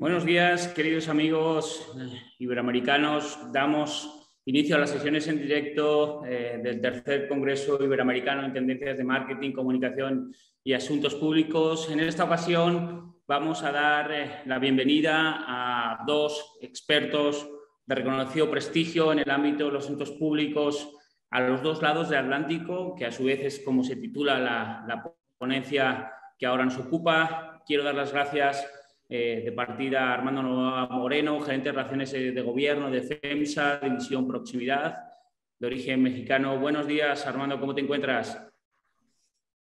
Buenos días, queridos amigos iberoamericanos. Damos inicio a las sesiones en directo del tercer Congreso Iberoamericano en Tendencias de Marketing, Comunicación y Asuntos Públicos. En esta ocasión vamos a dar la bienvenida a dos expertos de reconocido prestigio en el ámbito de los asuntos públicos a los dos lados del Atlántico, que a su vez es como se titula la ponencia que ahora nos ocupa. Quiero dar las gracias de partida a Armando Novoa Moreno, gerente de Relaciones de Gobierno de FEMSA, División Proximidad, de origen mexicano. Buenos días, Armando, ¿cómo te encuentras?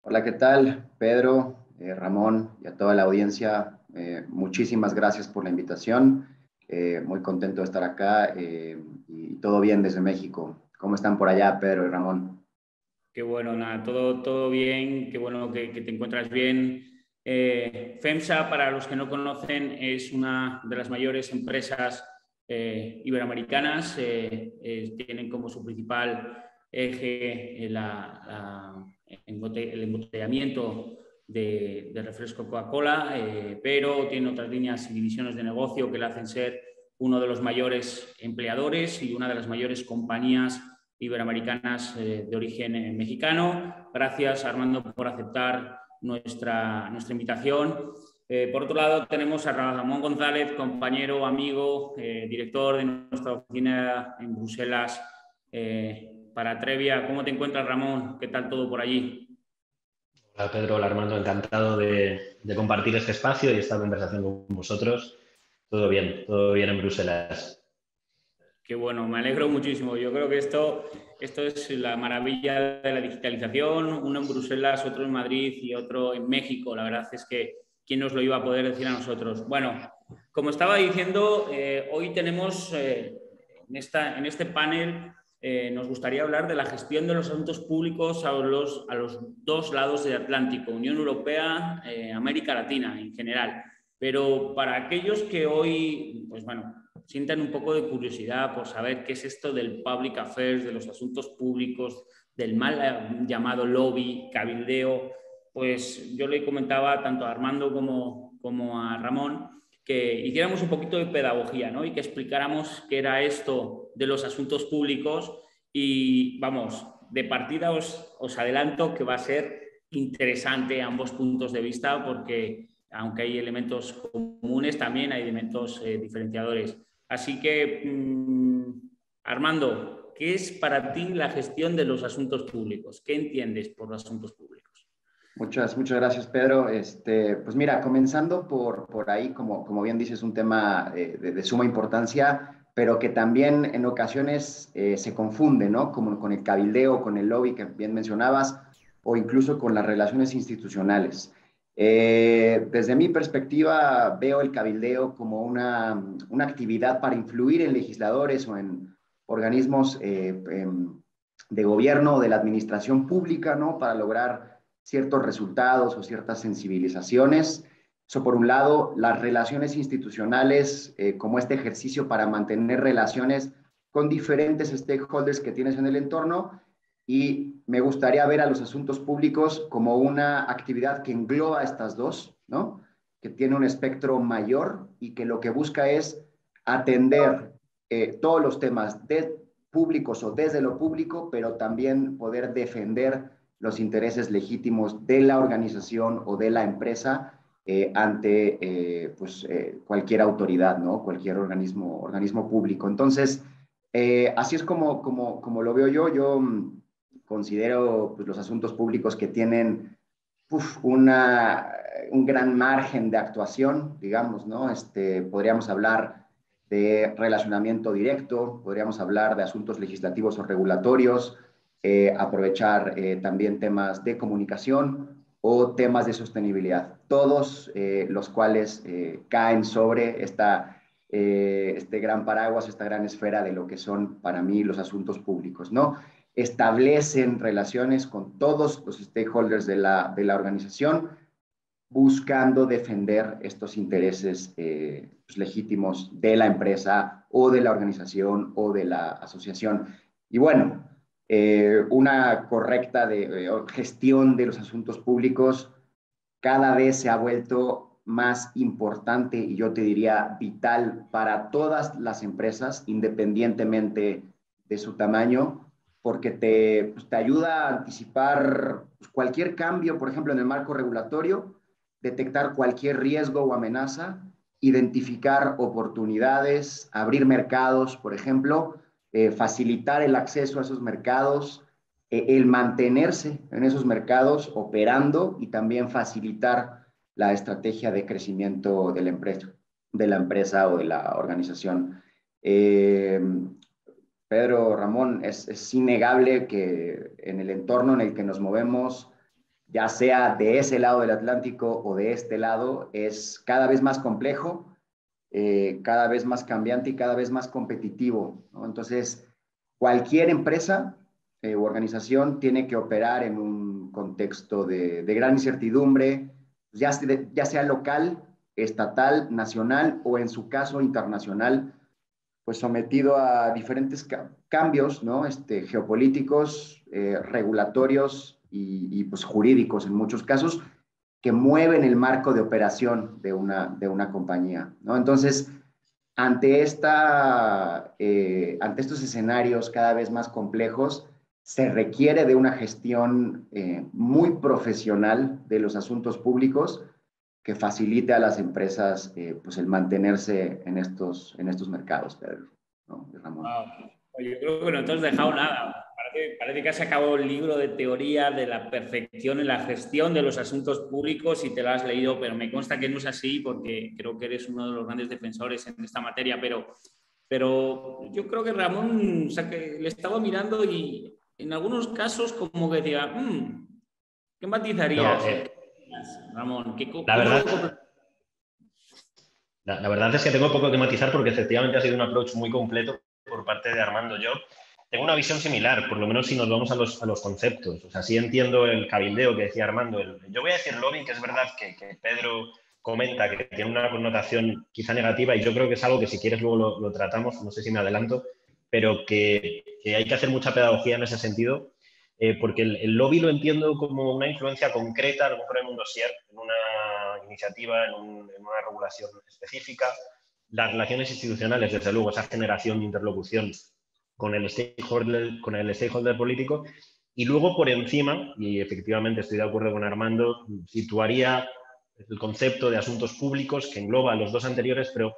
Hola, ¿qué tal? Pedro, Ramón y a toda la audiencia, muchísimas gracias por la invitación. Muy contento de estar acá y todo bien desde México. ¿Cómo están por allá, Pedro y Ramón? Qué bueno, nada, todo bien, qué bueno que te encuentras bien. FEMSA, para los que no conocen, es una de las mayores empresas iberoamericanas. Tienen como su principal eje el embotellamiento de refresco Coca-Cola, pero tiene otras líneas y divisiones de negocio que le hacen ser uno de los mayores empleadores y una de las mayores compañías iberoamericanas de origen mexicano. Gracias, Armando, por aceptar nuestra invitación. Por otro lado, tenemos a Ramón González, compañero, amigo, director de nuestra oficina en Bruselas para Trevia. ¿Cómo te encuentras, Ramón? ¿Qué tal todo por allí? Hola Pedro, hola Armando, encantado de compartir este espacio y esta conversación con vosotros. Todo bien en Bruselas. Qué bueno, me alegro muchísimo. Yo creo que esto es la maravilla de la digitalización, uno en Bruselas, otro en Madrid y otro en México. La verdad es que quién nos lo iba a poder decir a nosotros. Bueno, como estaba diciendo, hoy tenemos en este panel, nos gustaría hablar de la gestión de los asuntos públicos a los dos lados del Atlántico, Unión Europea, América Latina en general. Pero para aquellos que hoy, pues bueno, sientan un poco de curiosidad por saber qué es esto del public affairs, de los asuntos públicos, del mal llamado lobby, cabildeo, pues yo le comentaba tanto a Armando como a Ramón que hiciéramos un poquito de pedagogía, ¿no? Y que explicáramos qué era esto de los asuntos públicos y vamos, de partida os adelanto que va a ser interesante ambos puntos de vista porque aunque hay elementos comunes, también hay elementos diferenciadores. Así que, Armando, ¿qué es para ti la gestión de los asuntos públicos? ¿Qué entiendes por los asuntos públicos? Muchas gracias, Pedro. Pues mira, comenzando por ahí, como bien dices, un tema de suma importancia, pero que también en ocasiones se confunde, ¿no? Como con el cabildeo, con el lobby que bien mencionabas, o incluso con las relaciones institucionales. Desde mi perspectiva, veo el cabildeo como una actividad para influir en legisladores o en organismos de gobierno o de la administración pública, ¿no? Para lograr ciertos resultados o ciertas sensibilizaciones. Eso por un lado, las relaciones institucionales, como este ejercicio para mantener relaciones con diferentes stakeholders que tienes en el entorno, y me gustaría ver a los asuntos públicos como una actividad que engloba estas dos, ¿no? Que tiene un espectro mayor y que lo que busca es atender todos los temas públicos o desde lo público, pero también poder defender los intereses legítimos de la organización o de la empresa ante cualquier autoridad, ¿no? Cualquier organismo público. Entonces, así es como lo veo yo. Yo considero pues, los asuntos públicos que tienen un gran margen de actuación, digamos, ¿no? Podríamos hablar de relacionamiento directo, podríamos hablar de asuntos legislativos o regulatorios, aprovechar también temas de comunicación o temas de sostenibilidad, todos los cuales caen sobre este gran paraguas, esta gran esfera de lo que son para mí los asuntos públicos, ¿no? Establecen relaciones con todos los stakeholders de la organización, buscando defender estos intereses pues, legítimos de la empresa o de la organización o de la asociación. Y bueno, una correcta gestión de los asuntos públicos cada vez se ha vuelto más importante y yo te diría vital para todas las empresas, independientemente de su tamaño, porque te ayuda a anticipar cualquier cambio, por ejemplo, en el marco regulatorio, detectar cualquier riesgo o amenaza, identificar oportunidades, abrir mercados, por ejemplo, facilitar el acceso a esos mercados, el mantenerse en esos mercados operando y también facilitar la estrategia de crecimiento de la empresa o de la organización. Pedro, Ramón, es innegable que en el entorno en el que nos movemos, ya sea de ese lado del Atlántico o de este lado, es cada vez más complejo, cada vez más cambiante y cada vez más competitivo, ¿no? Entonces, cualquier empresa u organización tiene que operar en un contexto de gran incertidumbre, ya sea local, estatal, nacional o en su caso internacional, pues sometido a diferentes cambios, ¿no? Geopolíticos, regulatorios pues jurídicos en muchos casos, que mueven el marco de operación de una compañía, ¿no? Entonces, ante estos escenarios cada vez más complejos, se requiere de una gestión muy profesional de los asuntos públicos que facilite a las empresas pues el mantenerse en estos mercados, Pedro, ¿no? Ramón. Wow. Pues yo creo que no te has dejado nada. Parece que has acabado el libro de teoría de la perfección en la gestión de los asuntos públicos y te lo has leído, pero me consta que no es así porque creo que eres uno de los grandes defensores en esta materia, pero yo creo que Ramón, o sea, que le estaba mirando y en algunos casos como que decía, ¿qué matizarías, No, Ramón? la ¿Cómo verdad, lo... la verdad es que tengo poco que matizar porque efectivamente ha sido un approach muy completo por parte de Armando. Yo tengo una visión similar, por lo menos si nos vamos a los conceptos. O sea, sí entiendo el cabildeo que decía Armando. Yo voy a decir lobbying, que es verdad que Pedro comenta que tiene una connotación quizá negativa y yo creo que es algo que si quieres luego lo tratamos, no sé si me adelanto, pero que hay que hacer mucha pedagogía en ese sentido, porque el lobby lo entiendo como una influencia concreta, a lo mejor en un dossier, en una iniciativa, en una regulación específica. Las relaciones institucionales, desde luego, esa generación de interlocución con el stakeholder político. Y luego, por encima, y efectivamente estoy de acuerdo con Armando, situaría el concepto de asuntos públicos que engloba los dos anteriores, pero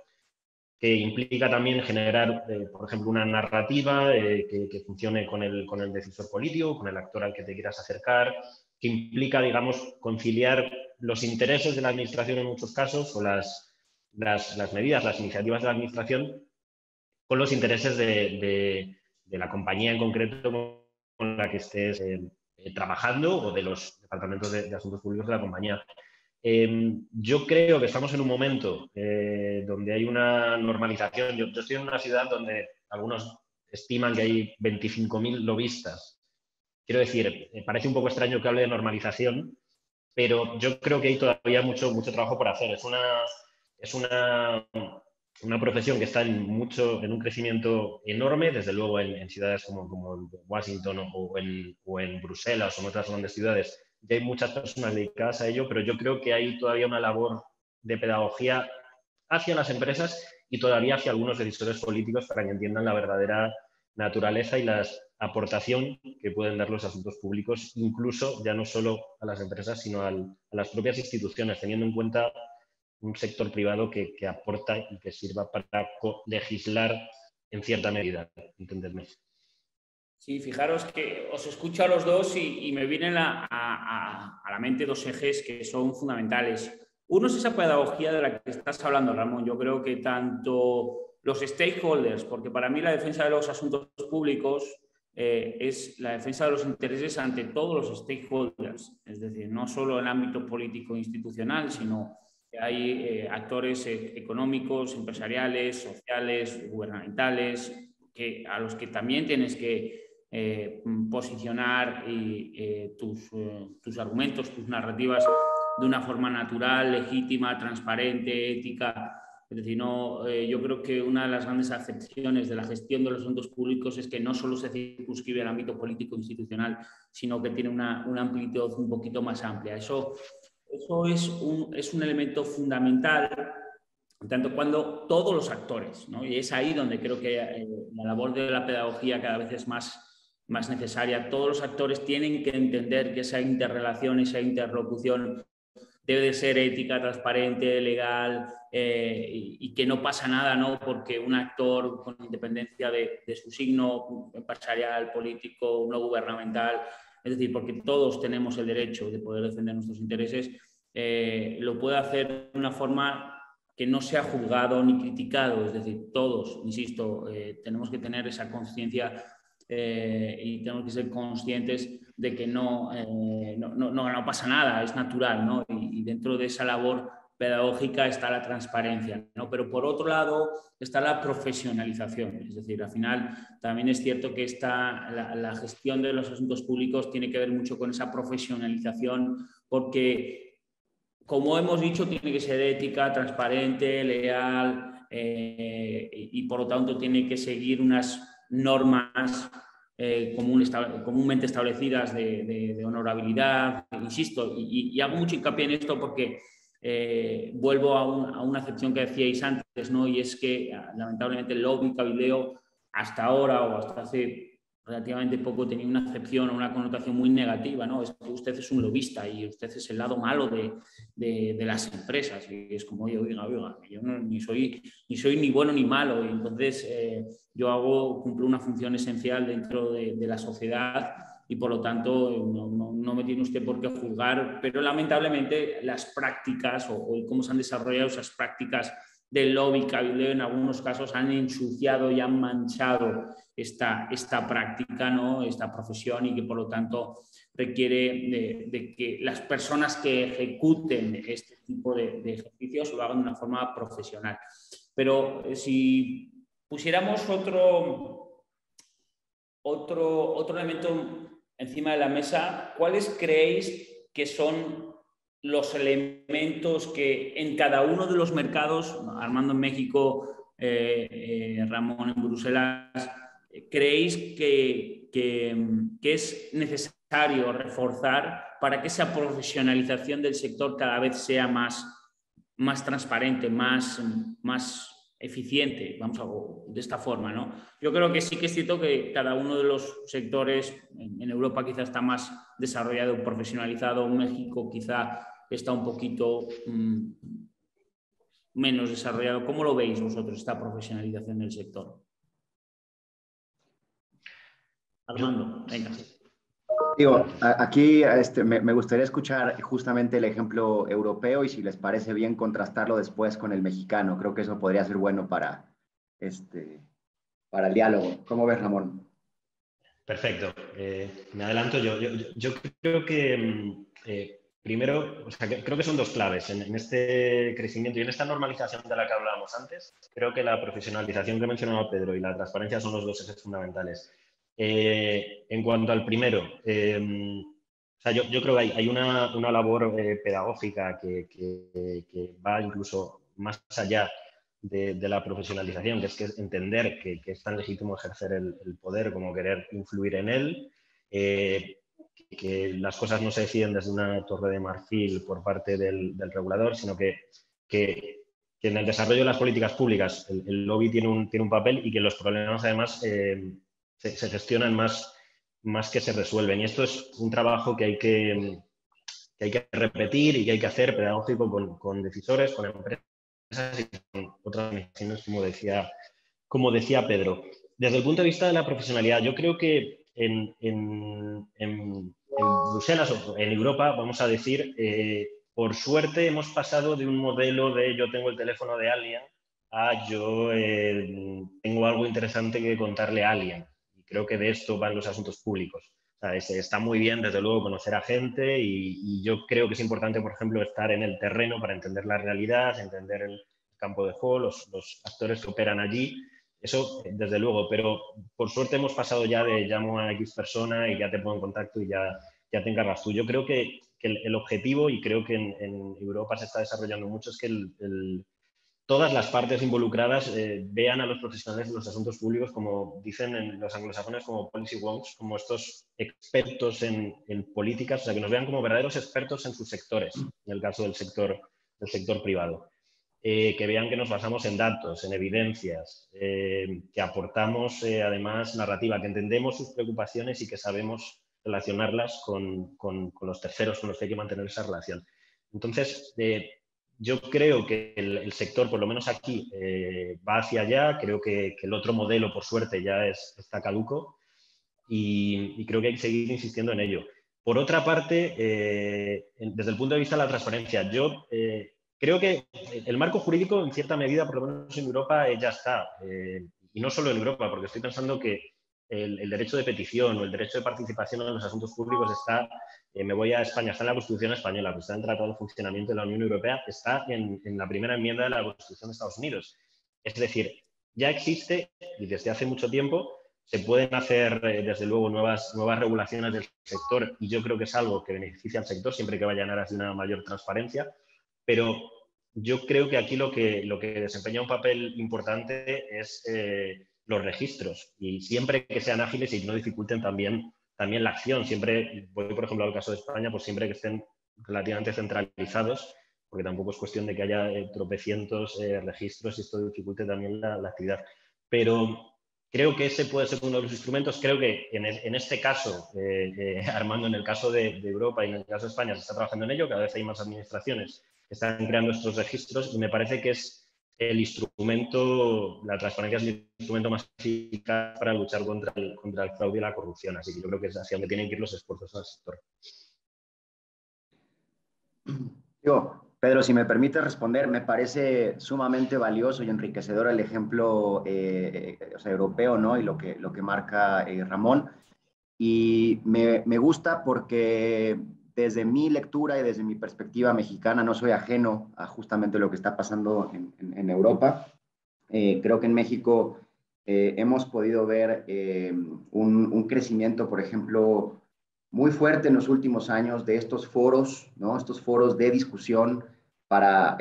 que implica también generar, por ejemplo, una narrativa que funcione con el decisor político, con el actor al que te quieras acercar, que implica, digamos, conciliar los intereses de la administración en muchos casos o las medidas, las iniciativas de la administración con los intereses de la compañía en concreto con la que estés trabajando o de los departamentos de asuntos públicos de la compañía. Yo creo que estamos en un momento donde hay una normalización. Yo estoy en una ciudad donde algunos estiman que hay 25.000 lobistas. Quiero decir, parece un poco extraño que hable de normalización, pero yo creo que hay todavía mucho trabajo por hacer. Es una profesión que está en un crecimiento enorme, desde luego en ciudades como Washington o en Bruselas o en otras grandes ciudades. Ya hay muchas personas dedicadas a ello, pero yo creo que hay todavía una labor de pedagogía hacia las empresas y todavía hacia algunos decisores políticos para que entiendan la verdadera naturaleza y la aportación que pueden dar los asuntos públicos, incluso ya no solo a las empresas, sino a las propias instituciones, teniendo en cuenta un sector privado que aporta y que sirva para legislar en cierta medida, entenderme. Sí, fijaros que os escucho a los dos y me vienen a la mente dos ejes que son fundamentales. Uno es esa pedagogía de la que estás hablando, Ramón. Yo creo que tanto los stakeholders, porque para mí la defensa de los asuntos públicos es la defensa de los intereses ante todos los stakeholders, es decir, no solo en el ámbito político e institucional, sino que hay actores económicos, empresariales, sociales, gubernamentales, a los que también tienes que posicionar tus argumentos, tus narrativas de una forma natural, legítima, transparente, ética. Es decir, yo creo que una de las grandes acepciones de la gestión de los asuntos públicos es que no solo se circunscribe al ámbito político institucional, sino que tiene una amplitud un poquito más amplia. Eso eso es un elemento fundamental, tanto cuando todos los actores, ¿no? Y es ahí donde creo que la labor de la pedagogía cada vez es más necesaria. Todos los actores tienen que entender que esa interrelación, esa interlocución debe de ser ética, transparente, legal, y que no pasa nada, ¿no? Porque un actor, con independencia de su signo empresarial, político, no gubernamental, es decir, porque todos tenemos el derecho de poder defender nuestros intereses, lo puede hacer de una forma que no sea juzgado ni criticado. Es decir, todos, insisto, tenemos que tener esa conciencia y tenemos que ser conscientes de que no pasa nada, es natural, ¿no? Y dentro de esa labor pedagógica está la transparencia, ¿no? Pero por otro lado está la profesionalización. Es decir, al final también es cierto que la gestión de los asuntos públicos tiene que ver mucho con esa profesionalización, porque, como hemos dicho, tiene que ser ética, transparente, leal, y por lo tanto tiene que seguir unas normas comúnmente establecidas de honorabilidad. Insisto, y hago mucho hincapié en esto porque vuelvo a una acepción que decíais antes, ¿no? Y es que lamentablemente el lobby cabildeo hasta ahora o hasta hace relativamente poco tenía una acepción o una connotación muy negativa, ¿no? Es que usted es un lobista y usted es el lado malo de las empresas, y es como, oiga, yo ni soy ni bueno ni malo, y entonces yo cumplo una función esencial dentro de la sociedad, y por lo tanto no me tiene usted por qué juzgar, pero lamentablemente las prácticas o cómo se han desarrollado esas prácticas del lobby cabildeo en algunos casos han ensuciado y han manchado esta práctica, ¿no? Esta profesión, y que por lo tanto requiere de que las personas que ejecuten este tipo de ejercicios lo hagan de una forma profesional. Pero si pusiéramos otro elemento encima de la mesa, ¿cuáles creéis que son los elementos que en cada uno de los mercados, Armando en México, Ramón en Bruselas, creéis que es necesario reforzar para que esa profesionalización del sector cada vez sea más transparente, más eficiente, vamos a de esta forma, ¿no? Yo creo que sí que es cierto que cada uno de los sectores en Europa quizá está más desarrollado, profesionalizado. México quizá está un poquito menos desarrollado. ¿Cómo lo veis vosotros, esta profesionalización del sector? Armando, venga. Digo, aquí me gustaría escuchar justamente el ejemplo europeo, y si les parece bien contrastarlo después con el mexicano. Creo que eso podría ser bueno para el diálogo. ¿Cómo ves, Ramón? Perfecto. Me adelanto yo. Yo creo que primero, o sea, creo que son dos claves en este crecimiento y en esta normalización de la que hablábamos antes. Creo que la profesionalización que mencionaba Pedro y la transparencia son los dos ejes fundamentales. En cuanto al primero, o sea, yo creo que hay una labor pedagógica que va incluso más allá de la profesionalización, que es entender que es tan legítimo ejercer el poder como querer influir en él, que las cosas no se deciden desde una torre de marfil por parte del regulador, sino que en el desarrollo de las políticas públicas el lobby tiene un papel, y que los problemas además se gestionan más que se resuelven. Y esto es un trabajo que hay que repetir y que hay que hacer pedagógico con decisores, con empresas y con otras organizaciones, como decía Pedro. Desde el punto de vista de la profesionalidad, yo creo que en Bruselas o en Europa, vamos a decir, por suerte hemos pasado de un modelo de yo tengo el teléfono de alguien a yo tengo algo interesante que contarle a alguien. Y creo que de esto van los asuntos públicos. O sea, está muy bien, desde luego, conocer a gente, y yo creo que es importante, por ejemplo, estar en el terreno para entender la realidad, entender el campo de juego, los actores que operan allí. Eso, desde luego, pero por suerte hemos pasado ya de llamo a X persona y ya te pongo en contacto y ya te encargas tú. Yo creo que el objetivo, y creo que en Europa se está desarrollando mucho, es que todas las partes involucradas vean a los profesionales de los asuntos públicos, como dicen en los anglosajones, como policy wonks, como estos expertos en políticas, o sea, que nos vean como verdaderos expertos en sus sectores, en el caso del sector privado. Que vean que nos basamos en datos, en evidencias, que aportamos además narrativa, que entendemos sus preocupaciones y que sabemos relacionarlas con los terceros con los que hay que mantener esa relación. Entonces, yo creo que el sector, por lo menos aquí, va hacia allá. Creo que el otro modelo, por suerte, ya está caduco y creo que hay que seguir insistiendo en ello. Por otra parte, desde el punto de vista de la transparencia, yo creo que el marco jurídico, en cierta medida, por lo menos en Europa, ya está. Y no solo en Europa, porque estoy pensando que el derecho de petición o el derecho de participación en los asuntos públicos está, me voy a España, está en la Constitución española, pues está en el Tratado de Funcionamiento de la Unión Europea, está en la primera enmienda de la Constitución de Estados Unidos. Es decir, ya existe y desde hace mucho tiempo se pueden hacer, desde luego, nuevas regulaciones del sector y yo creo que es algo que beneficia al sector siempre que vaya en aras de una mayor transparencia, pero yo creo que aquí lo que desempeña un papel importante es los registros y siempre que sean ágiles y no dificulten también la acción. Siempre, voy por ejemplo al caso de España, pues siempre que estén relativamente centralizados, porque tampoco es cuestión de que haya tropecientos registros y esto dificulte también la actividad. Pero creo que ese puede ser uno de los instrumentos. Creo que en este caso, Armando, en el caso de Europa y en el caso de España se está trabajando en ello. Cada vez hay más administraciones que están creando estos registros y me parece que es el instrumento, la transparencia es el instrumento más eficaz para luchar contra el fraude y la corrupción. Así que yo creo que es hacia donde tienen que ir los esfuerzos del sector. Pedro, si me permite responder, me parece sumamente valioso y enriquecedor el ejemplo o sea, europeo, ¿no? Y lo que marca Ramón. Y me gusta porque desde mi lectura y desde mi perspectiva mexicana no soy ajeno a justamente lo que está pasando en Europa. Creo que en México hemos podido ver un crecimiento, por ejemplo, muy fuerte en los últimos años de estos foros, ¿no? Estos foros de discusión para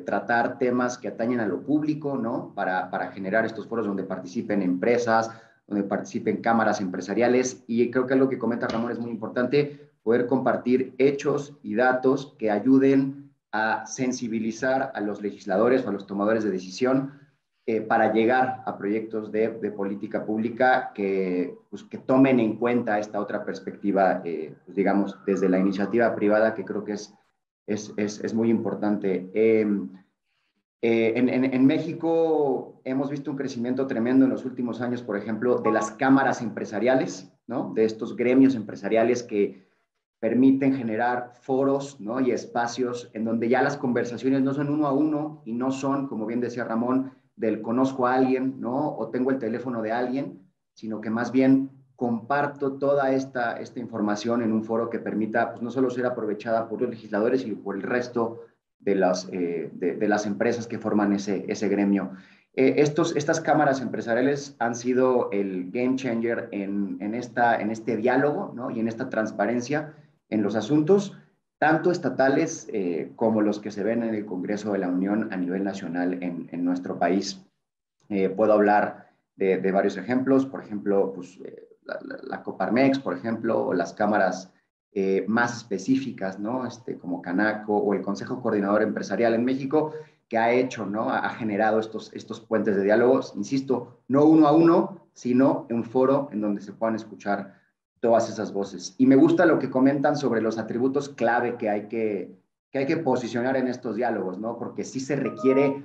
tratar temas que atañen a lo público, ¿no? Para generar estos foros donde participen empresas, donde participen cámaras empresariales. Y creo que algo que comenta Ramón es muy importante, poder compartir hechos y datos que ayuden a sensibilizar a los legisladores o a los tomadores de decisión para llegar a proyectos de política pública pues, que tomen en cuenta esta otra perspectiva, pues, digamos, desde la iniciativa privada, que creo que es muy importante. En México hemos visto un crecimiento tremendo en los últimos años, por ejemplo, de las cámaras empresariales, ¿no? De estos gremios empresariales que permiten generar foros, ¿no? Y espacios en donde ya las conversaciones no son uno a uno y no son, como bien decía Ramón, del conozco a alguien, ¿no? O tengo el teléfono de alguien, sino que más bien comparto toda esta información en un foro que permita, pues, no solo ser aprovechada por los legisladores, sino por el resto de las empresas que forman ese gremio. Estas cámaras empresariales han sido el game changer en este diálogo, ¿no? Y en esta transparencia en los asuntos, tanto estatales como los que se ven en el Congreso de la Unión a nivel nacional en nuestro país. Puedo hablar de varios ejemplos, por ejemplo, pues, la Coparmex, por ejemplo, o las cámaras más específicas, ¿no? Como Canaco o el Consejo Coordinador Empresarial en México, que ha hecho, ¿no? Ha generado estos puentes de diálogos, insisto, no uno a uno, sino en un foro en donde se puedan escuchar todas esas voces. Y me gusta lo que comentan sobre los atributos clave que hay que posicionar en estos diálogos, ¿no? Porque sí se requiere,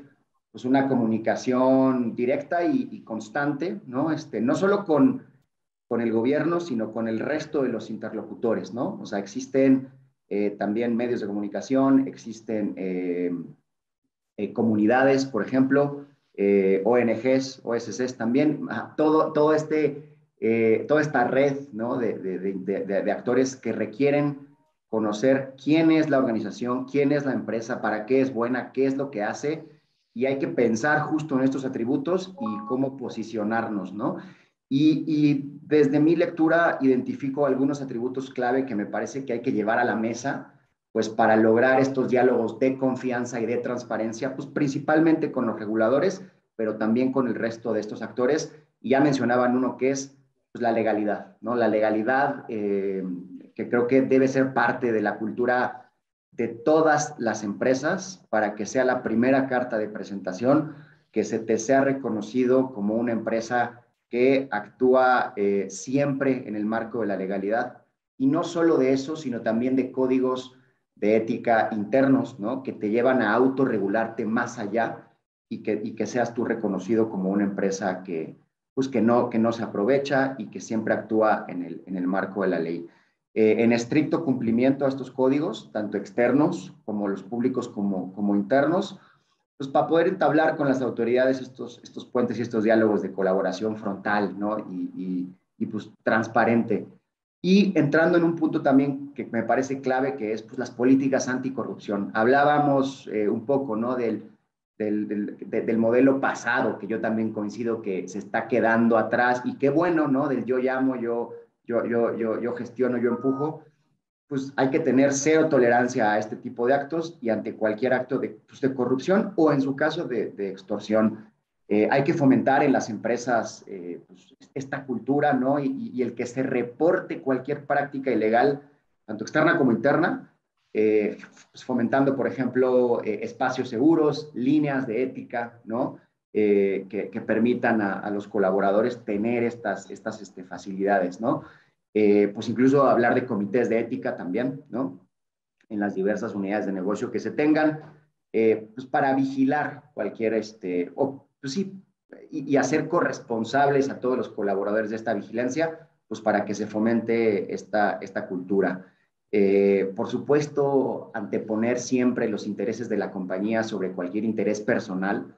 pues, una comunicación directa y constante, ¿no? No solo con el gobierno, sino con el resto de los interlocutores, ¿no? O sea, existen también medios de comunicación, existen comunidades, por ejemplo, ONGs, OSCs también, toda esta red, ¿no? de actores que requieren conocer quién es la organización, quién es la empresa, para qué es buena, qué es lo que hace, y hay que pensar justo en estos atributos y cómo posicionarnos, ¿no? Y desde mi lectura identifico algunos atributos clave que me parece que hay que llevar a la mesa pues para lograr estos diálogos de confianza y de transparencia, pues principalmente con los reguladores, pero también con el resto de estos actores. Y ya mencionaban uno que es pues, la legalidad, ¿no? La legalidad que creo que debe ser parte de la cultura de todas las empresas para que sea la primera carta de presentación, que se te sea reconocido como una empresa que actúa siempre en el marco de la legalidad. Y no solo de eso, sino también de códigos de ética internos, ¿no? Que te llevan a autorregularte más allá y que seas tú reconocido como una empresa pues que no se aprovecha y que siempre actúa en el marco de la ley. En estricto cumplimiento a estos códigos, tanto externos como los públicos como internos, pues para poder entablar con las autoridades estos puentes y estos diálogos de colaboración frontal, ¿no? Y pues transparente. Y entrando en un punto también que me parece clave, que es pues, las políticas anticorrupción. Hablábamos un poco, ¿no? Del modelo pasado, que yo también coincido que se está quedando atrás, y qué bueno, ¿no? Del yo llamo, yo gestiono, yo empujo. Pues hay que tener cero tolerancia a este tipo de actos y ante cualquier acto pues, de corrupción o en su caso de extorsión. Hay que fomentar en las empresas pues, esta cultura, ¿no? Y el que se reporte cualquier práctica ilegal, tanto externa como interna, pues, fomentando, por ejemplo, espacios seguros, líneas de ética, ¿no? Que permitan a los colaboradores tener estas facilidades, ¿no? Pues incluso hablar de comités de ética también, ¿no? En las diversas unidades de negocio que se tengan, pues para vigilar cualquier, pues sí, y hacer corresponsables a todos los colaboradores de esta vigilancia, pues para que se fomente esta cultura. Por supuesto, anteponer siempre los intereses de la compañía sobre cualquier interés personal,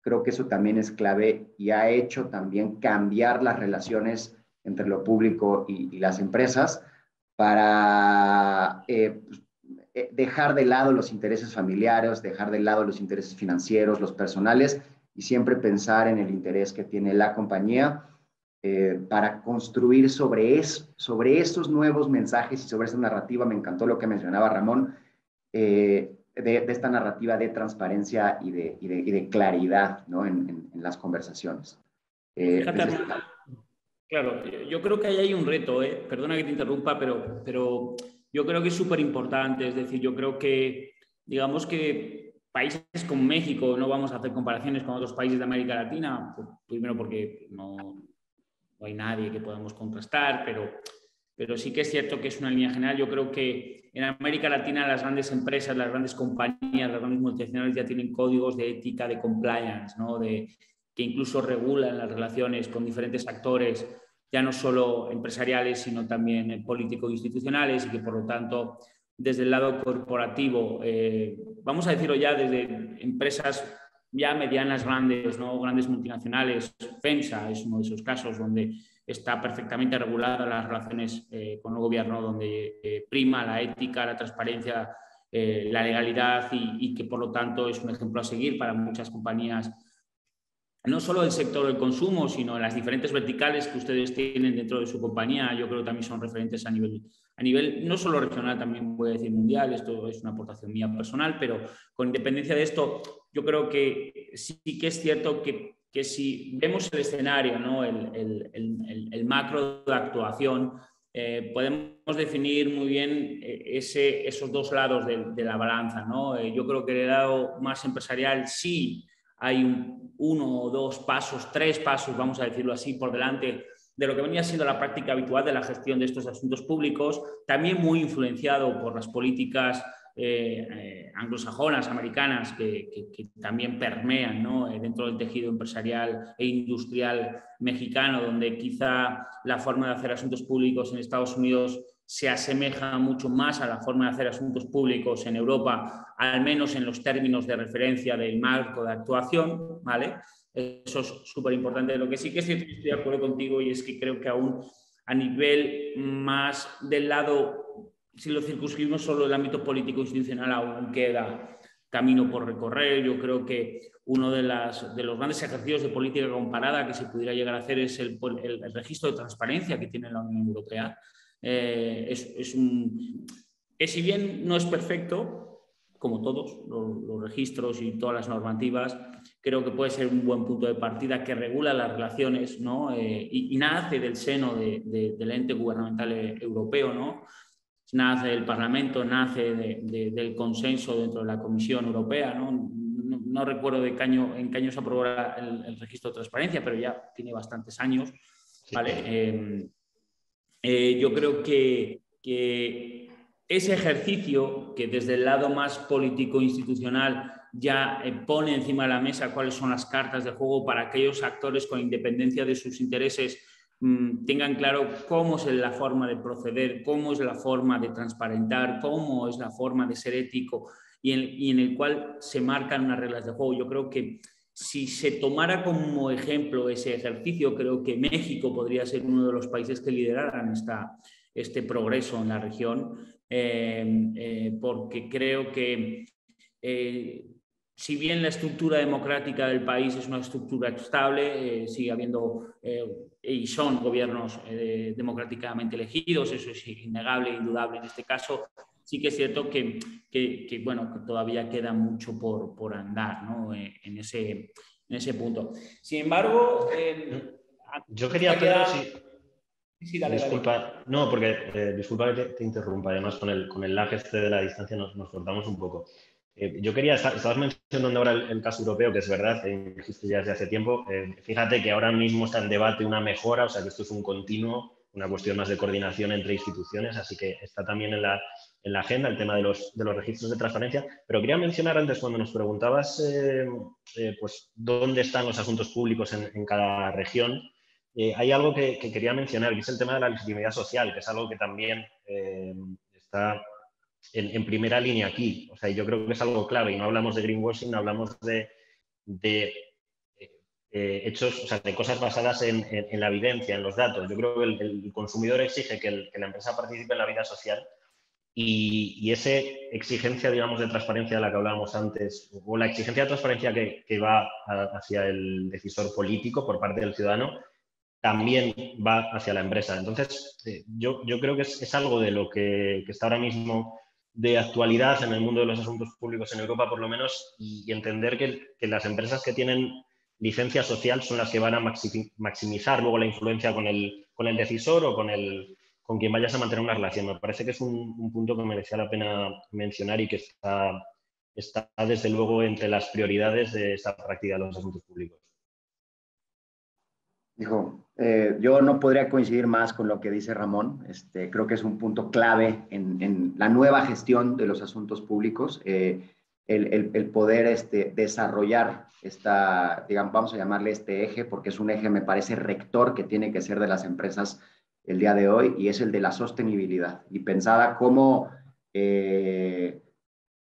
creo que eso también es clave y ha hecho también cambiar las relaciones entre lo público y las empresas para dejar de lado los intereses familiares, dejar de lado los intereses financieros, los personales, y siempre pensar en el interés que tiene la compañía para construir sobre esos nuevos mensajes y sobre esa narrativa. Me encantó lo que mencionaba Ramón, de esta narrativa de transparencia y de claridad, ¿no? en las conversaciones. Fíjate, Armando, claro, yo creo que ahí hay un reto, perdona que te interrumpa, pero yo creo que es súper importante. Es decir, yo creo que, digamos que países como México, no vamos a hacer comparaciones con otros países de América Latina, primero porque no hay nadie que podamos contrastar, pero sí que es cierto que es una línea general. Yo creo que en América Latina las grandes empresas, las grandes compañías, las grandes multinacionales ya tienen códigos de ética, de compliance, ¿no? Que incluso regulan las relaciones con diferentes actores, ya no solo empresariales, sino también político-institucionales, y que por lo tanto, desde el lado corporativo, vamos a decirlo ya, desde empresas ya medianas, grandes, ¿no? Grandes multinacionales, FEMSA es uno de esos casos donde está perfectamente regulada las relaciones con el gobierno, donde prima la ética, la transparencia, la legalidad y que por lo tanto es un ejemplo a seguir para muchas compañías, no solo del sector del consumo, sino en las diferentes verticales que ustedes tienen dentro de su compañía. Yo creo que también son referentes a nivel no solo regional, también voy a decir mundial. Esto es una aportación mía personal, pero con independencia de esto, yo creo que sí que es cierto que si vemos el escenario, ¿no? el macro de actuación, podemos definir muy bien esos dos lados de la balanza, ¿no? Yo creo que el lado más empresarial sí hay uno o dos pasos, tres pasos, vamos a decirlo así, por delante de lo que venía siendo la práctica habitual de la gestión de estos asuntos públicos, también muy influenciado por las políticas anglosajonas, americanas, que también permean, ¿no? Dentro del tejido empresarial e industrial mexicano, donde quizá la forma de hacer asuntos públicos en Estados Unidos se asemeja mucho más a la forma de hacer asuntos públicos en Europa, al menos en los términos de referencia del marco de actuación, ¿vale? Eso es súper importante. Lo que sí que es cierto, estoy de acuerdo contigo, y es que creo que aún a nivel más del lado, si lo circunscribimos solo el ámbito político institucional, aún queda camino por recorrer. Yo creo que uno de los grandes ejercicios de política comparada que se pudiera llegar a hacer es el registro de transparencia que tiene la Unión Europea. que si bien no es perfecto, como todos los registros y todas las normativas, creo que puede ser un buen punto de partida que regula las relaciones, ¿no? Y nace del seno del ente gubernamental europeo, ¿no? Nace del Parlamento, nace del consenso dentro de la Comisión Europea, ¿no? No recuerdo en qué año se aprobó el registro de transparencia, pero ya tiene bastantes años, ¿vale? Yo creo que ese ejercicio que desde el lado más político-institucional ya pone encima de la mesa cuáles son las cartas de juego para aquellos actores con independencia de sus intereses tengan claro cómo es la forma de proceder, cómo es la forma de transparentar, cómo es la forma de ser ético y en el cual se marcan unas reglas de juego. Yo creo que si se tomara como ejemplo ese ejercicio, creo que México podría ser uno de los países que lideraran este progreso en la región, porque creo que si bien la estructura democrática del país es una estructura estable, sigue habiendo y son gobiernos democráticamente elegidos, eso es innegable e indudable en este caso. Sí que es cierto que todavía queda mucho por andar, ¿no? en ese punto. Sin embargo, yo quería, Pedro, si... Sí, dale. Disculpa, no, porque disculpa que te interrumpa, además con el lag este de la distancia nos cortamos un poco. Yo quería, estabas mencionando ahora el caso europeo, que es verdad, existe ya desde hace tiempo. Fíjate que ahora mismo está en debate una mejora, o sea que esto es un continuo, una cuestión más de coordinación entre instituciones, así que está también en la agenda el tema de los registros de transparencia. Pero quería mencionar antes, cuando nos preguntabas pues, dónde están los asuntos públicos en cada región, hay algo que quería mencionar, que es el tema de la legitimidad social, que es algo que también está en primera línea aquí. O sea, yo creo que es algo clave y no hablamos de greenwashing, no hablamos de hechos, o sea, de cosas basadas en la evidencia, en los datos. Yo creo que el consumidor exige que la empresa participe en la vida social y esa exigencia, digamos, de transparencia de la que hablábamos antes, o la exigencia de transparencia que va hacia el decisor político por parte del ciudadano, también va hacia la empresa. Entonces, yo creo que es algo de lo que está ahora mismo de actualidad en el mundo de los asuntos públicos en Europa, por lo menos, y entender que las empresas que tienen licencia social son las que van a maximizar luego la influencia con el decisor o con quien vayas a mantener una relación. Me parece que es un punto que merecía la pena mencionar y que está desde luego entre las prioridades de esta práctica de los asuntos públicos. Dijo, yo no podría coincidir más con lo que dice Ramón. Creo que es un punto clave en la nueva gestión de los asuntos públicos, el poder desarrollar digamos, vamos a llamarle este eje, porque es un eje, me parece, rector que tiene que ser de las empresas el día de hoy, y es el de la sostenibilidad. Y pensada como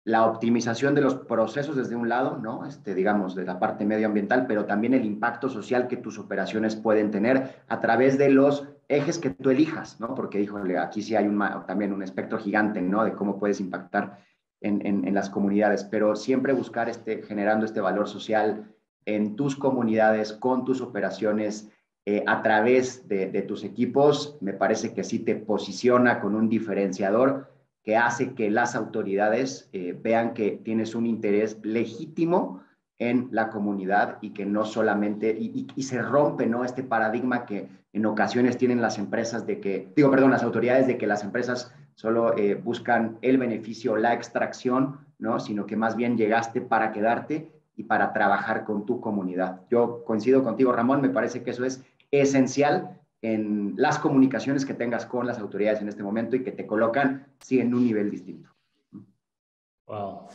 la optimización de los procesos desde un lado, ¿no? Digamos, de la parte medioambiental, pero también el impacto social que tus operaciones pueden tener a través de los ejes que tú elijas, ¿no? Porque, híjole, aquí sí hay también un espectro gigante, ¿no? De cómo puedes impactar en las comunidades, pero siempre buscar generando este valor social en tus comunidades, con tus operaciones, a través de tus equipos, me parece que sí te posiciona con un diferenciador que hace que las autoridades vean que tienes un interés legítimo en la comunidad y que no solamente, y se rompe, ¿no? Este paradigma que en ocasiones tienen las empresas las autoridades de que las empresas solo buscan el beneficio, la extracción, ¿no? Sino que más bien llegaste para quedarte y para trabajar con tu comunidad. Yo coincido contigo, Ramón, me parece que eso es esencial en las comunicaciones que tengas con las autoridades en este momento y que te colocan, sí, en un nivel distinto. Wow.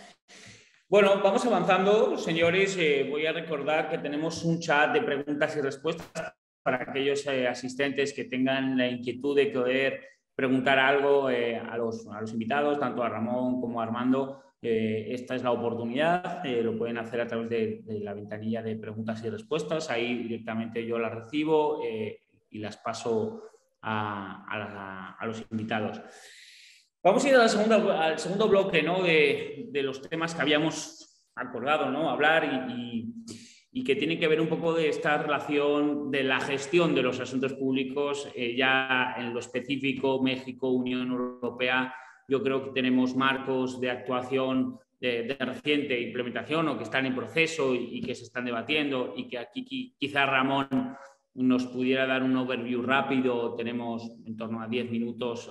Bueno, vamos avanzando, señores. Voy a recordar que tenemos un chat de preguntas y respuestas para aquellos asistentes que tengan la inquietud de poder preguntar algo a los invitados, tanto a Ramón como a Armando. Esta es la oportunidad, lo pueden hacer a través de la ventanilla de preguntas y respuestas. Ahí directamente yo las recibo y las paso a los invitados. Vamos a ir al segundo bloque, ¿no? de los temas que habíamos acordado, ¿no? Hablar y que tienen que ver un poco de esta relación de la gestión de los asuntos públicos, ya en lo específico, México, Unión Europea, yo creo que tenemos marcos de actuación de reciente implementación o que están en proceso y que se están debatiendo, y que aquí quizá Ramón nos pudiera dar un overview rápido. Tenemos en torno a 10 minutos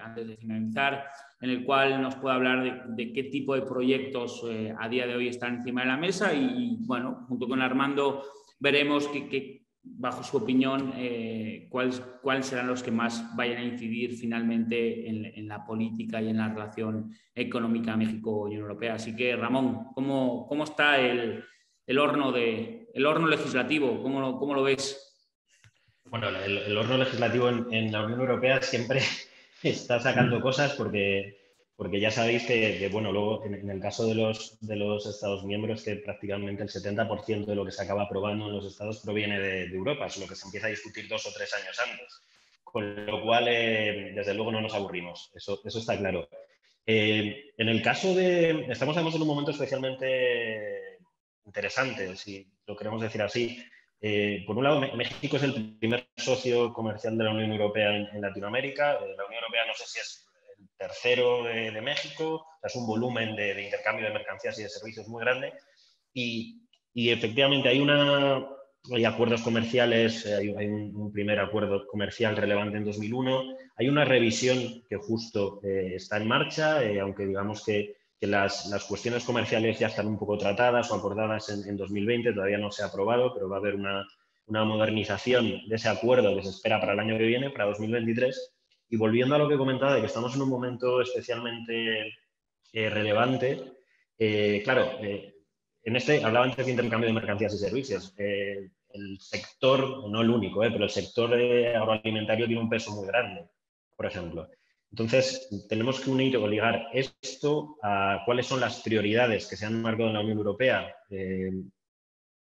antes de finalizar, en el cual nos puede hablar de qué tipo de proyectos a día de hoy están encima de la mesa y bueno, junto con Armando veremos que bajo su opinión, cuáles serán los que más vayan a incidir finalmente en la política y en la relación económica México-Unión Europea. Así que, Ramón, ¿cómo está el horno legislativo? ¿Cómo lo ves? Bueno, el horno legislativo en la Unión Europea siempre está sacando cosas porque ya sabéis que bueno, luego en el caso de los Estados miembros, que prácticamente el 70% de lo que se acaba aprobando en los Estados proviene de Europa, es lo que se empieza a discutir 2 o 3 años antes. Con lo cual, desde luego, no nos aburrimos, eso está claro. En el caso estamos además en un momento especialmente interesante, si lo queremos decir así. Por un lado, México es el primer socio comercial de la Unión Europea en Latinoamérica. La Unión Europea no sé si es el tercero de México, o sea, es un volumen de intercambio de mercancías y de servicios muy grande. Y efectivamente hay acuerdos comerciales, hay un primer acuerdo comercial relevante en 2001, hay una revisión que justo está en marcha, aunque digamos que las cuestiones comerciales ya están un poco tratadas o acordadas en 2020, todavía no se ha aprobado, pero va a haber una modernización de ese acuerdo que se espera para el año que viene, para 2023. Y volviendo a lo que comentaba, de que estamos en un momento especialmente relevante, claro, hablaba antes de intercambio de mercancías y servicios. El sector, no el único, pero el sector agroalimentario tiene un peso muy grande, por ejemplo. Entonces, tenemos que unir o ligar esto a cuáles son las prioridades que se han marcado en la Unión Europea.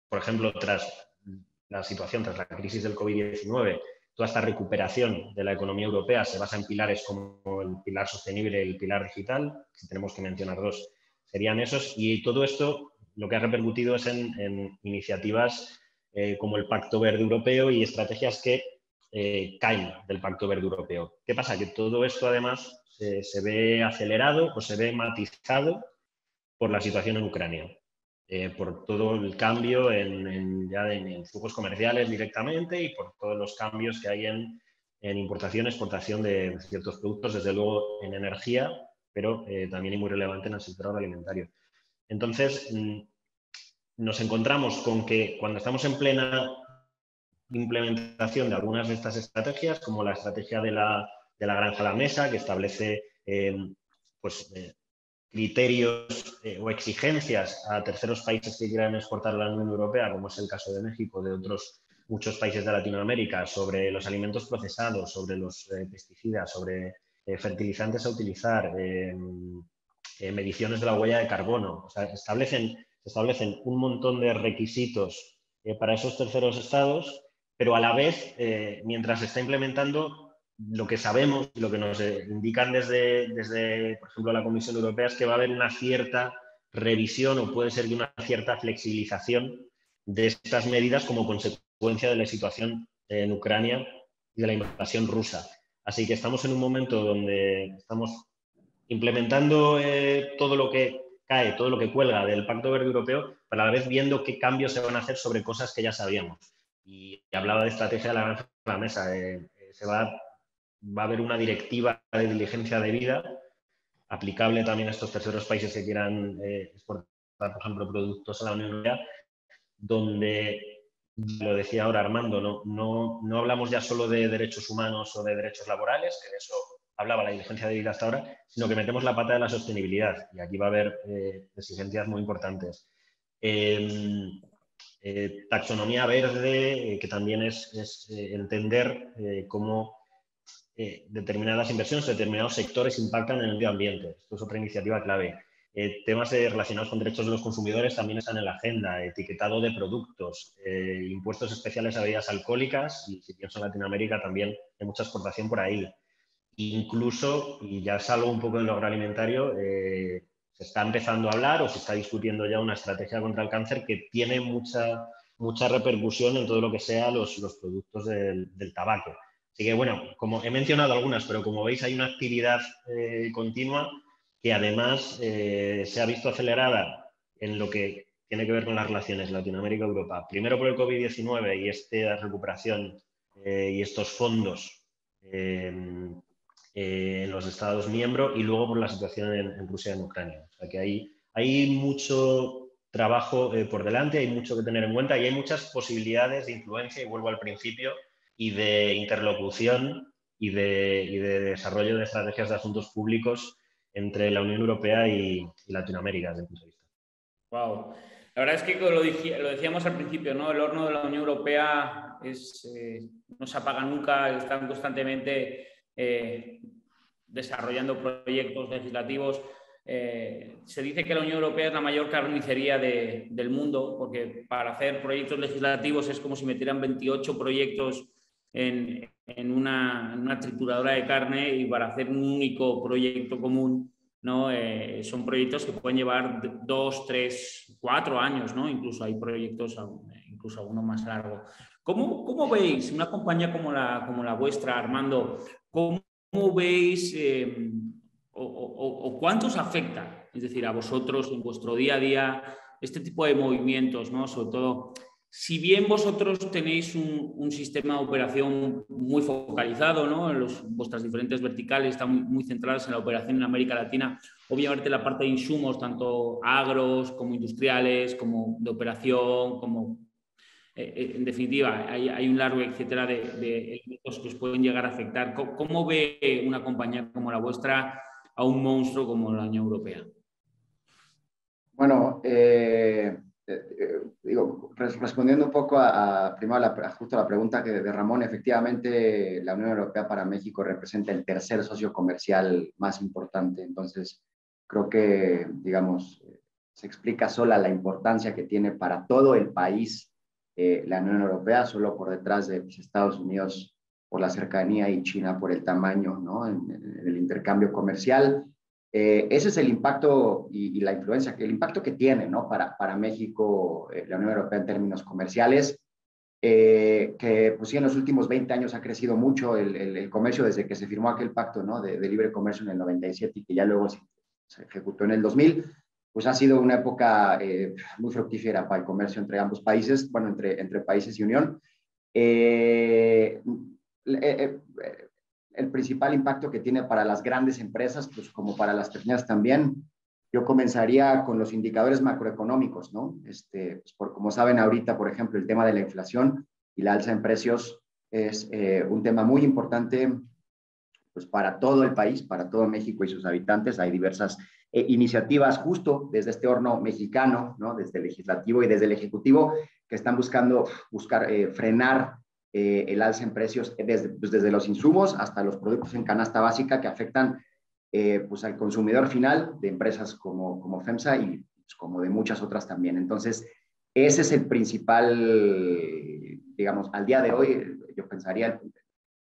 Por ejemplo, tras la situación, tras la crisis del COVID-19, toda esta recuperación de la economía europea se basa en pilares como el pilar sostenible y el pilar digital. Si tenemos que mencionar 2, serían esos. Y todo esto lo que ha repercutido es en iniciativas como el Pacto Verde Europeo y estrategias que caen del Pacto Verde Europeo. ¿Qué pasa? Que todo esto además se ve acelerado o se ve matizado por la situación en Ucrania, por todo el cambio en flujos comerciales directamente y por todos los cambios que hay en importación, exportación de ciertos productos, desde luego en energía, pero también es muy relevante en el sector agroalimentario. Entonces, nos encontramos con que cuando estamos en plena implementación de algunas de estas estrategias, como la estrategia de la granja a la mesa, que establece criterios o exigencias a terceros países que quieran exportar a la Unión Europea, como es el caso de México, de otros muchos países de Latinoamérica, sobre los alimentos procesados, sobre los pesticidas, sobre fertilizantes a utilizar, mediciones de la huella de carbono. O sea, se establecen un montón de requisitos para esos terceros estados, pero a la vez, mientras se está implementando, lo que sabemos y lo que nos indican desde, por ejemplo, la Comisión Europea es que va a haber una cierta revisión o puede ser que una cierta flexibilización de estas medidas como consecuencia de la situación en Ucrania y de la invasión rusa. Así que estamos en un momento donde estamos implementando todo lo que cae, todo lo que cuelga del Pacto Verde Europeo, pero a la vez viendo qué cambios se van a hacer sobre cosas que ya sabíamos. Y hablaba de estrategia de la granja a la mesa. Va a haber una directiva de diligencia debida aplicable también a estos terceros países que quieran exportar, por ejemplo, productos a la Unión Europea, donde, lo decía ahora Armando, no hablamos ya solo de derechos humanos o de derechos laborales, que de eso hablaba la diligencia debida hasta ahora, sino que metemos la pata de la sostenibilidad y aquí va a haber exigencias muy importantes. Taxonomía verde, que también es entender cómo determinadas inversiones, determinados sectores impactan en el medio ambiente. Esto es otra iniciativa clave. Temas relacionados con derechos de los consumidores también están en la agenda. Etiquetado de productos, impuestos especiales a bebidas alcohólicas y si pienso en Latinoamérica también hay mucha exportación por ahí. Incluso, y ya salgo un poco del agroalimentario, se está empezando a hablar o se está discutiendo ya una estrategia contra el cáncer que tiene mucha repercusión en todo lo que sea los productos del tabaco. Así que bueno, como he mencionado algunas, pero como veis hay una actividad continua que además se ha visto acelerada en lo que tiene que ver con las relaciones Latinoamérica-Europa. Primero por el COVID-19 y esta recuperación y estos fondos en los Estados miembros, y luego por la situación en Rusia y en Ucrania. O sea que hay mucho trabajo por delante, hay mucho que tener en cuenta y hay muchas posibilidades de influencia, y vuelvo al principio, y de interlocución y de desarrollo de estrategias de asuntos públicos entre la Unión Europea y Latinoamérica, desde mi punto de vista. Wow. La verdad es que lo decíamos al principio, ¿no? El horno de la Unión Europea no se apaga nunca, están constantemente desarrollando proyectos legislativos. Se dice que la Unión Europea es la mayor carnicería del mundo, porque para hacer proyectos legislativos es como si metieran 28 proyectos en una trituradora de carne, y para hacer un único proyecto común, ¿no? Son proyectos que pueden llevar 2, 3, 4 años, ¿no? Incluso hay proyectos incluso algunos más largos. ¿Cómo veis una compañía como la vuestra, Armando? ¿Cómo veis o cuántos afecta, es decir, a vosotros en vuestro día a día, este tipo de movimientos, ¿no? Sobre todo, si bien vosotros tenéis un sistema de operación muy focalizado, ¿no? Vuestras diferentes verticales están muy centradas en la operación en América Latina, obviamente la parte de insumos, tanto agros como industriales, como de operación, como en definitiva, hay un largo etcétera de elementos que os pueden llegar a afectar. ¿Cómo ve una compañía como la vuestra a un monstruo como la Unión Europea? Bueno, digo, respondiendo un poco primero justo a la pregunta de Ramón, efectivamente la Unión Europea para México representa el tercer socio comercial más importante. Entonces, creo que, digamos, se explica sola la importancia que tiene para todo el país la Unión Europea, solo por detrás de Estados Unidos por la cercanía y China por el tamaño, ¿no? En el intercambio comercial. Ese es el impacto y la influencia, el impacto que tiene, ¿no? Para México, la Unión Europea en términos comerciales, que pues sí, en los últimos 20 años ha crecido mucho el comercio desde que se firmó aquel pacto, ¿no? de libre comercio en el 97 y que ya luego se ejecutó en el 2000, pues ha sido una época muy fructífera para el comercio entre ambos países, bueno, entre países y Unión. El principal impacto que tiene para las grandes empresas, pues como para las pequeñas también, yo comenzaría con los indicadores macroeconómicos, ¿no? Pues como saben ahorita, por ejemplo, el tema de la inflación y la alza en precios es un tema muy importante pues, para todo el país, para todo México y sus habitantes. Hay diversas iniciativas justo desde este horno mexicano, ¿no? Desde el legislativo y desde el ejecutivo, que están buscar frenar el alza en precios desde los insumos hasta los productos en canasta básica que afectan pues al consumidor final de empresas como FEMSA y pues, como de muchas otras también. Entonces, ese es el principal, digamos, al día de hoy, yo pensaría,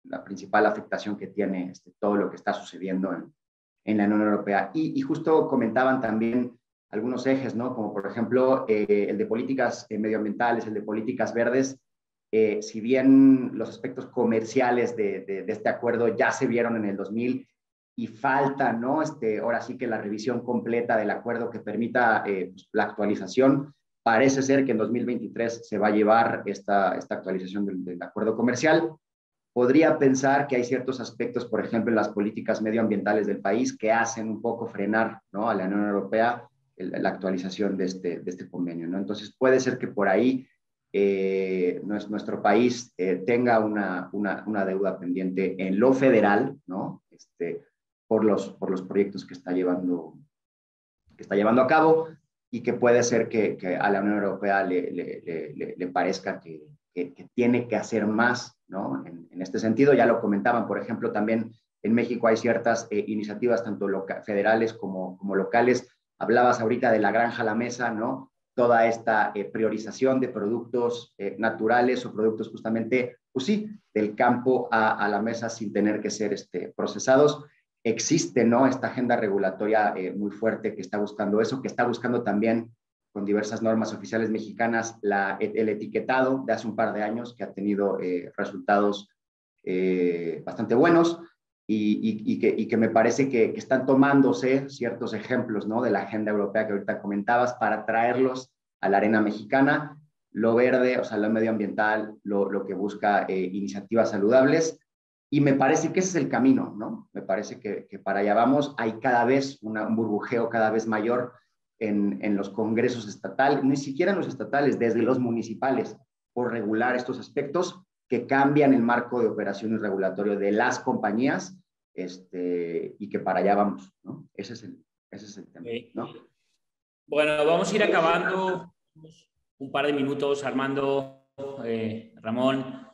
la principal afectación que tiene todo lo que está sucediendo en la Unión Europea. Y justo comentaban también algunos ejes, ¿no? Como por ejemplo el de políticas medioambientales, el de políticas verdes. Si bien los aspectos comerciales de este acuerdo ya se vieron en el 2000 y falta, ¿no? Ahora sí que la revisión completa del acuerdo que permita pues, la actualización. Parece ser que en 2023 se va a llevar esta actualización del acuerdo comercial. Podría pensar que hay ciertos aspectos, por ejemplo, en las políticas medioambientales del país que hacen un poco frenar, ¿no? A la Unión Europea la actualización de este convenio, ¿no? Entonces puede ser que por ahí nuestro país tenga una deuda pendiente en lo federal, ¿no? Por los proyectos que está llevando a cabo y que puede ser que a la Unión Europea le parezca que tiene que hacer más, ¿no? En este sentido, ya lo comentaban, por ejemplo, también en México hay ciertas iniciativas, tanto federales como locales. Hablabas ahorita de la granja a la mesa, ¿no? Toda esta priorización de productos naturales o productos justamente, pues sí, del campo a la mesa sin tener que ser procesados. Existe, ¿no? Esta agenda regulatoria muy fuerte que está buscando eso, que está buscando también con diversas normas oficiales mexicanas el etiquetado de hace un par de años que ha tenido resultados bastante buenos y que me parece que están tomándose ciertos ejemplos, ¿no? De la agenda europea que ahorita comentabas para traerlos a la arena mexicana. Lo verde, o sea, lo medioambiental, lo que busca iniciativas saludables. Y me parece que ese es el camino, ¿no? Me parece que para allá vamos. Hay cada vez un burbujeo cada vez mayor en los congresos estatales, ni siquiera en los estatales, desde los municipales, por regular estos aspectos que cambian el marco de operación y regulatorio de las compañías, y que para allá vamos, ¿no? Ese es el tema, ¿no? Bueno, vamos a ir acabando. Un par de minutos, Armando, Ramón.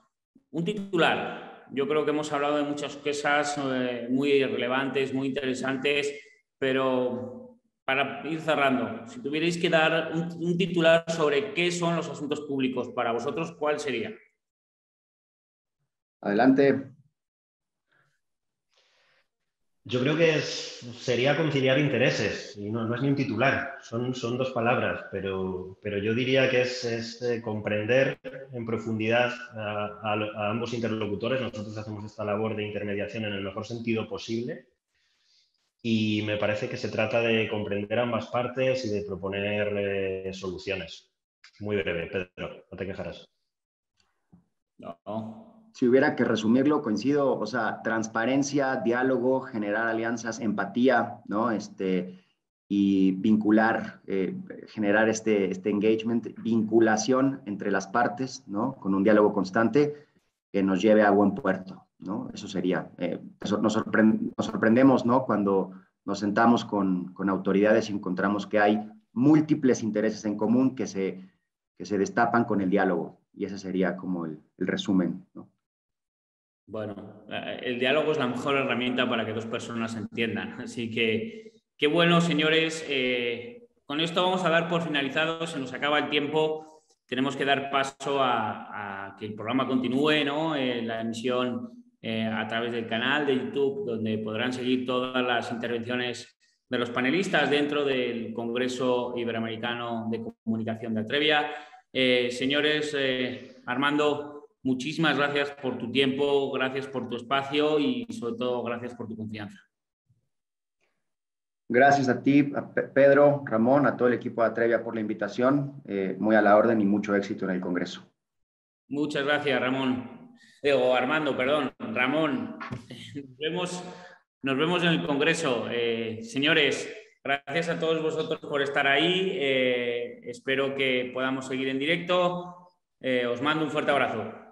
Un titular. Yo creo que hemos hablado de muchas cosas muy relevantes, muy interesantes, pero para ir cerrando, si tuvierais que dar un titular sobre qué son los asuntos públicos para vosotros, ¿cuál sería? Adelante. Yo creo que sería conciliar intereses, y no es ni un titular, son dos palabras, pero yo diría que es comprender en profundidad a ambos interlocutores. Nosotros hacemos esta labor de intermediación en el mejor sentido posible y me parece que se trata de comprender ambas partes y de proponer soluciones. Muy breve, Pedro, no te quejarás. No. Si hubiera que resumirlo, coincido, o sea, transparencia, diálogo, generar alianzas, empatía, ¿no? Y vincular, generar este engagement, vinculación entre las partes, ¿no? Con un diálogo constante que nos lleve a buen puerto, ¿no? Eso sería. Nos sorprendemos, ¿no? Cuando nos sentamos con autoridades y encontramos que hay múltiples intereses en común que se destapan con el diálogo. Y ese sería como el resumen, ¿no? Bueno, el diálogo es la mejor herramienta para que dos personas se entiendan. Así que, qué bueno, señores. Con esto vamos a dar por finalizado. Se nos acaba el tiempo. Tenemos que dar paso a que el programa continúe, ¿no? La emisión a través del canal de YouTube, donde podrán seguir todas las intervenciones de los panelistas dentro del Congreso Iberoamericano de Comunicación de Atrevia. Señores, Armando, muchísimas gracias por tu tiempo, gracias por tu espacio y sobre todo gracias por tu confianza. Gracias a ti, a Pedro, Ramón, a todo el equipo de Atrevia por la invitación. Muy a la orden y mucho éxito en el Congreso. Muchas gracias, Ramón. Armando, perdón. Ramón, nos vemos en el Congreso. Señores, gracias a todos vosotros por estar ahí. Espero que podamos seguir en directo. Os mando un fuerte abrazo.